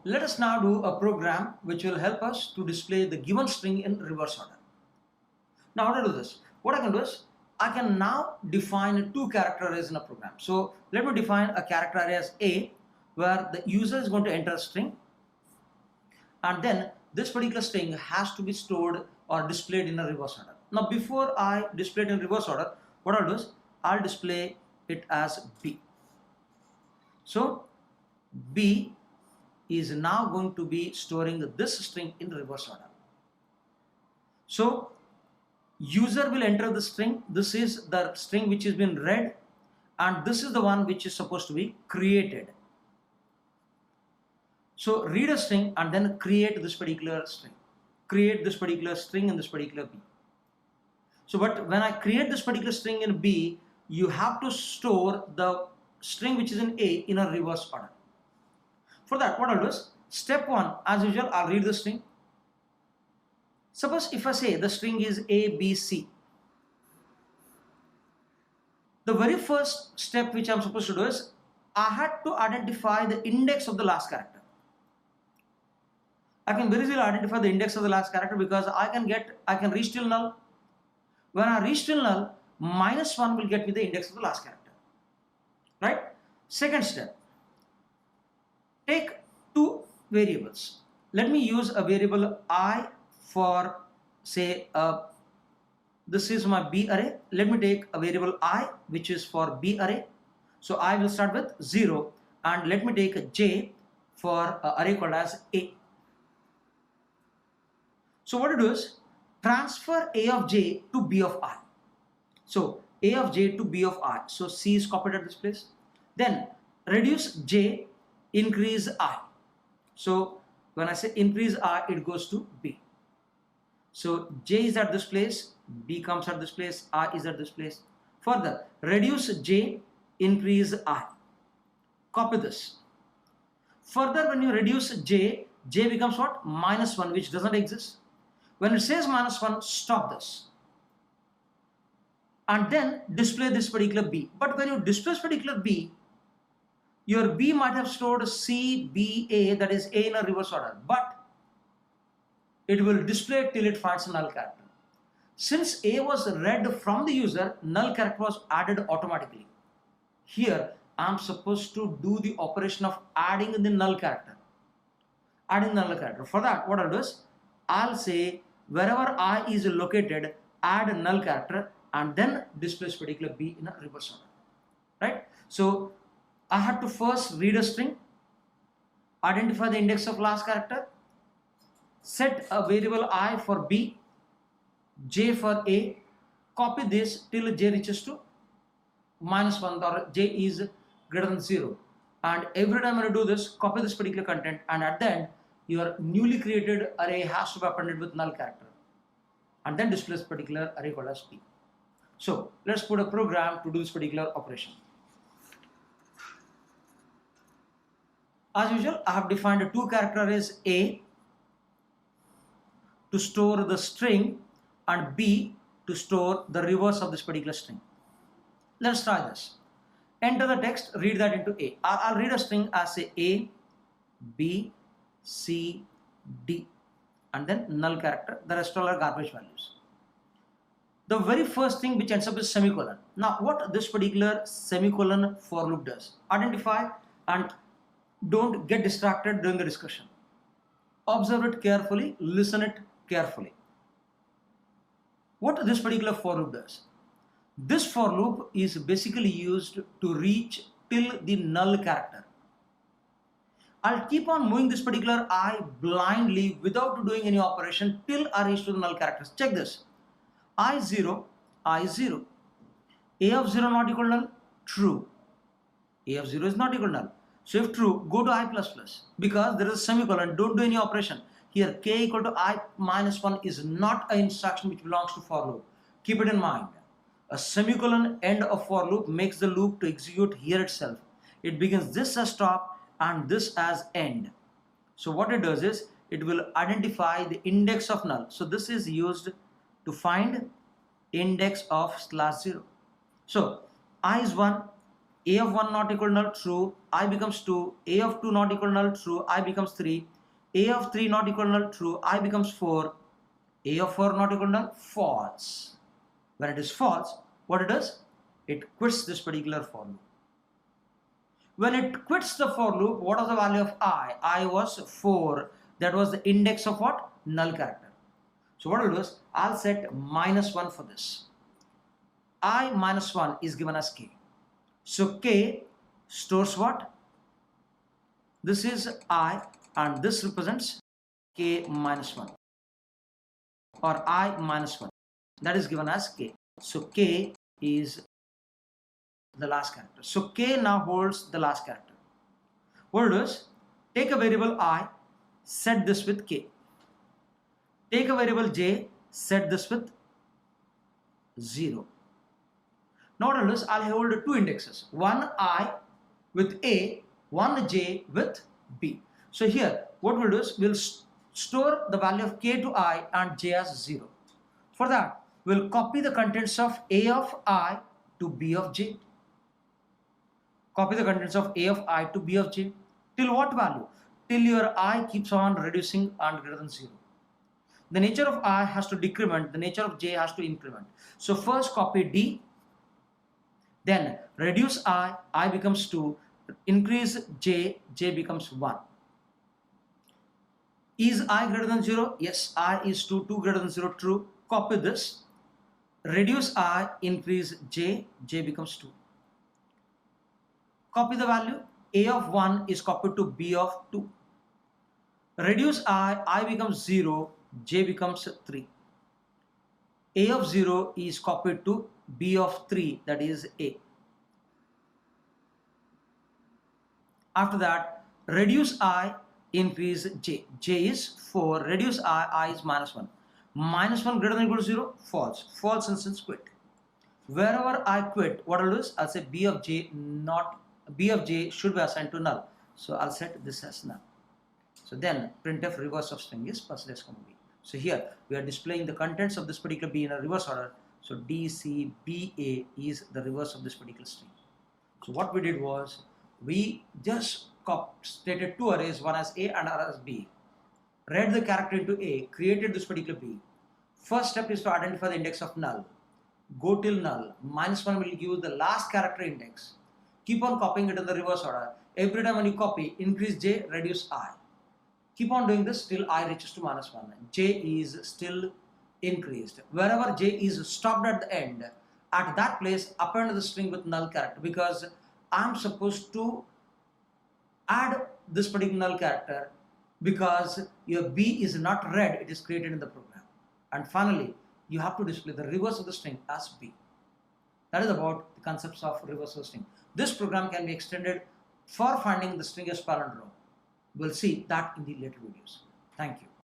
Let us now do a program which will help us to display the given string in reverse order. Now how to do this? What I can do is, I can now define two character arrays in a program. So let me define a character array as A, where the user is going to enter a string, and then this particular string has to be stored or displayed in a reverse order. Now before I display it in reverse order, what I'll do is, I'll display it as B. So B is now going to be storing this string in reverse order. So user will enter the string. This is the string which has been read, and this is the one which is supposed to be created. So read a string and then create this particular string. Create this particular string in this particular B. So but when I create this particular string in B, you have to store the string which is in A in a reverse order. For that, what I'll do is, step 1, as usual, I'll read the string. Suppose if I say the string is A, B, C. The very first step which I'm supposed to do is, I had to identify the index of the last character. I can very easily identify the index of the last character because I can reach till null. When I reach till null, -1 will get me the index of the last character. Right? Second step. Take two variables. Let me use a variable I for, say, this is my B array. Let me take a variable I which is for B array. So I will start with 0, and let me take a J for an array called as A. So what to do is, transfer A of J to B of I. So A of J to B of I. So C is copied at this place. Then reduce J, increase I. So when I say increase I, it goes to B. So J is at this place, B comes at this place, I is at this place. Further, reduce J, increase I. Copy this. Further, when you reduce J, J becomes what? -1, which doesn't exist. When it says -1, stop this. And then display this particular B. But when you display this particular B, your B might have stored C, B, A, that is A in a reverse order, but it will display till it finds a null character. Since A was read from the user, null character was added automatically. Here, I am supposed to do the operation of adding the null character. Adding the null character. For that, what I'll do is, I'll say wherever I is located, add a null character, and then display this particular B in a reverse order. Right? So I had to first read a string, identify the index of last character, set a variable I for B, J for A, copy this till J reaches to -1 or J is greater than 0. And every time when you do this, copy this particular content, and at the end, your newly created array has to be appended with null character, and then display this particular array called as P. So let's put a program to do this particular operation. As usual, I have defined two character arrays, A to store the string and B to store the reverse of this particular string. Let's try this. Enter the text, read that into A. I'll read a string as say A, B, C, D, and then null character. The rest all are garbage values. The very first thing which ends up is semicolon. Now what this particular semicolon for loop does, identify and don't get distracted during the discussion. Observe it carefully, listen it carefully. What this particular for loop does? This for loop is basically used to reach till the null character. I'll keep on moving this particular I blindly without doing any operation till I reach to the null characters. Check this. I0, I0. A of 0 not equal to null? True. A of 0 is not equal to null. So if true, go to I++, because there is a semicolon, don't do any operation. Here k equal to I -1 is not an instruction which belongs to for loop. Keep it in mind. A semicolon end of for loop makes the loop to execute here itself. It begins this as stop and this as end. So what it does is, it will identify the index of null. So this is used to find index of /0. So I is 1, A of 1 not equal to null, true, I becomes 2. A of 2 not equal to null, true, I becomes 3. A of 3 not equal to null, true, I becomes 4. A of 4 not equal to null, false. When it is false, what it does? It quits this particular for loop. When it quits the for loop, what was the value of I? I was 4. That was the index of what? Null character. So what I'll do is, I'll set -1 for this. I minus 1 is given as k. So k stores what? This is I and this represents k minus 1 or I minus 1. That is given as k. So k is the last character. So k now holds the last character. What it is, take a variable I, set this with k. Take a variable j, set this with 0. Now what I'll do is, I'll hold two indexes, one I with A, one j with B. So here what we'll do is, we'll store the value of k to I and j as 0. For that, we'll copy the contents of A of I to B of j. Copy the contents of A of I to B of j. Till what value? Till your I keeps on reducing and greater than 0. The nature of I has to decrement, the nature of j has to increment. So first copy D, then reduce I becomes 2, increase j, j becomes 1. Is I greater than 0? Yes, I is 2, 2 greater than 0, true. Copy this, reduce I, increase j, j becomes 2. Copy the value, A of 1 is copied to B of 2. Reduce I becomes 0, j becomes 3. A of 0 is copied to B of 3, that is A. After that, reduce I, increase j. J is 4, reduce I is minus 1. Minus 1 greater than or equal to 0, false. False instance, quit. Wherever I quit, what I'll do is, I'll say B of j should be assigned to null. So I'll set this as null. So then printf reverse of string is +, B. So here we are displaying the contents of this particular B in a reverse order. So DCBA is the reverse of this particular string. So what we did was, we just stated two arrays, one as A and another as B. Read the character into A, created this particular B. First step is to identify the index of null. Go till null. -1 will give you the last character index. Keep on copying it in the reverse order. Every time when you copy, increase j, reduce I. Keep on doing this till I reaches to -1. J is still increased. Wherever j is stopped at the end, at that place append the string with null character, because I'm supposed to add this particular null character because your B is not read, it is created in the program. And finally, you have to display the reverse of the string as B. That is about the concepts of reverse of string. This program can be extended for finding the string as palindrome. We'll see that in the later videos. Thank you.